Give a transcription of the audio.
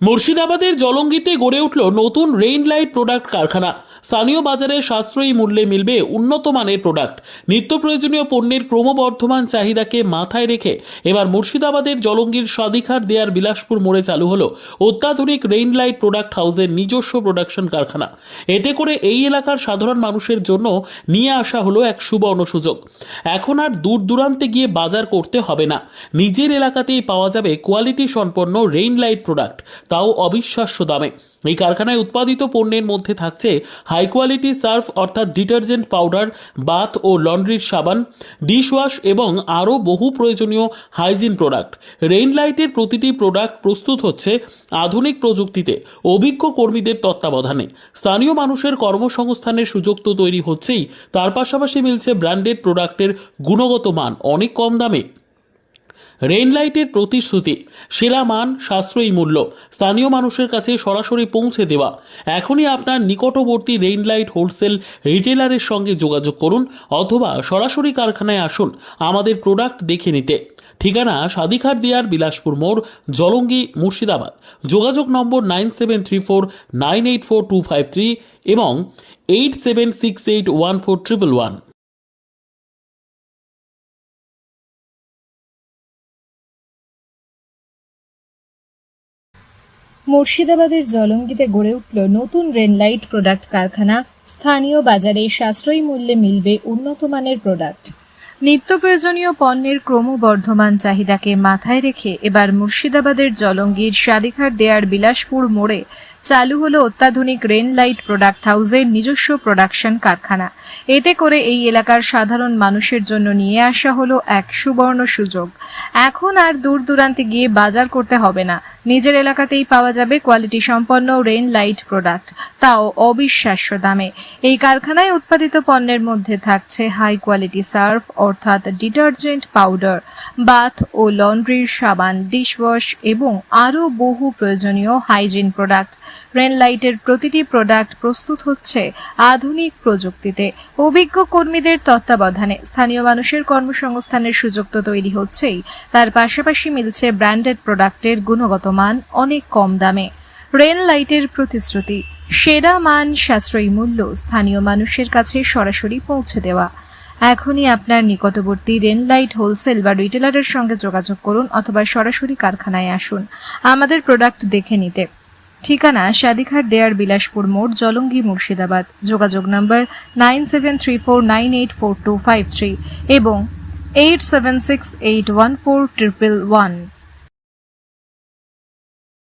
মুর্শিদাবাদের জলঙ্গিতে গড়ে উঠল নতুন রেইন লাইট প্রোডাক্ট কারখানা। স্থানীয় বাজারে সাশ্রয়ী মূল্যে মিলবে উন্নত মানের প্রোডাক্ট। নিত্য প্রয়োজনীয় পণ্যের ক্রমবর্ধমান চাহিদাকে মাথায় রেখে এবার মুর্শিদাবাদের জলঙ্গির স্বাধিকার দেয়ার বিলাসপুর মোড়ে চালু হলো অত্যাধুনিক রেইন লাইট প্রোডাক্ট হাউসের নিজস্ব প্রোডাকশন কারখানা। এতে করে এই এলাকার সাধারণ মানুষের জন্য নিয়ে আসা হলো এক সুবর্ণ সুযোগ। এখন আর দূর দূরান্তে গিয়ে বাজার করতে হবে না, নিজের এলাকাতেই পাওয়া যাবে কোয়ালিটি সম্পন্ন রেইন লাইট প্রোডাক্ট, তাও অবিশ্বাস্য দামে। এই কারখানায় উৎপাদিত পণ্যের মধ্যে থাকছে হাই কোয়ালিটি সার্ফ অর্থাৎ ডিটারজেন্ট পাউডার, বাথ ও লন্ড্রির সাবান, ডিশওয়াশ এবং আরও বহু প্রয়োজনীয় হাইজিন প্রোডাক্ট। রেইন লাইটের প্রতিটি প্রোডাক্ট প্রস্তুত হচ্ছে আধুনিক প্রযুক্তিতে, অভিজ্ঞ কর্মীদের তত্ত্বাবধানে। স্থানীয় মানুষের কর্মসংস্থানের সুযোগ তো তৈরি হচ্ছেই, তার পাশাপাশি মিলছে ব্র্যান্ডেড প্রোডাক্টের গুণগত মান অনেক কম দামে। রেইন লাইটের প্রতিশ্রুতি সেরা মান, সাশ্রয়ী মূল্য, স্থানীয় মানুষের কাছে সরাসরি পৌঁছে দেওয়া। এখনই আপনার নিকটবর্তী রেইন লাইট হোলসেল রিটেলারের সঙ্গে যোগাযোগ করুন অথবা সরাসরি কারখানায় আসুন আমাদের প্রোডাক্ট দেখে নিতে। ঠিকানা স্বাধিকার দেয়ার বিলাসপুর মোড়, জলঙ্গি, মুর্শিদাবাদ। যোগাযোগ নম্বর 9734984253 এবং 8768141111। মুর্শিদাবাদের জলঙ্গিতে গড়ে উঠল নতুন রেইন লাইট প্রোডাক্ট কারখানা। স্থানীয় বাজারে সাশ্রয়ী মূল্যে মিলবে উন্নত মানের প্রোডাক্ট। নিত্য প্রয়োজনীয় পণ্যের ক্রমবর্ধমান চাহিদাকে মাথায় রেখে এবার মুর্শিদাবাদের জলঙ্গির স্বাধিকার দেয়ার বিলাসপুর মোড়ে চালু হলো অত্যাধুনিক রেইন লাইট প্রোডাক্ট হাউসের নিজস্ব প্রোডাকশন কারখানা। এতে করে এই এলাকার সাধারণ মানুষের জন্য নিয়ে আসা হলো এক সুবর্ণ সুযোগ। এখন আর দূর দূরান্তে গিয়ে বাজার করতে হবে না, নিজের এলাকাতেই পাওয়া যাবে কোয়ালিটি সম্পন্ন রেইন লাইট প্রোডাক্ট, তাও অবিশ্বাস্য দামে। এই কারখানায় উৎপাদিত পণ্যের মধ্যে থাকছে হাই কোয়ালিটি সার্ফ অর্থাৎ ডিটারজেন্ট পাউডার, বাথ ও লন্ড্রির সাবান, ডিশওয়াশ এবং আরও বহু প্রয়োজনীয় হাইজিন প্রোডাক্ট। রেইন লাইটের প্রতিটি প্রোডাক্ট প্রস্তুত হচ্ছে আধুনিক প্রযুক্তিতে, অভিজ্ঞ কর্মীদের তত্ত্বাবধানে। স্থানীয় মানুষের কর্মসংস্থানের সুযোগ তো তৈরি হচ্ছেই, তার পাশাপাশি মিলছে ব্র্যান্ডেড প্রোডাক্টের গুণগত মান অনেক কম দামে। রেইন লাইটের প্রতিশ্রুতি সেরা মান, সাশ্রয়ী মূল্য, স্থানীয় মানুষের কাছে সরাসরি পৌঁছে দেওয়া। এখনই আপনার নিকটবর্তী রেইন লাইট হোলসেল বা রিটেলারের সঙ্গে যোগাযোগ করুন অথবা সরাসরি কারখানায় আসুন আমাদের প্রোডাক্ট দেখে নিতে। ঠিকানা স্বাধিকার দেয়ার বিলাসপুর মোড়, জলঙ্গি, মুর্শিদাবাদ। যোগাযোগ নম্বর 9734984253 এবং 8768141111।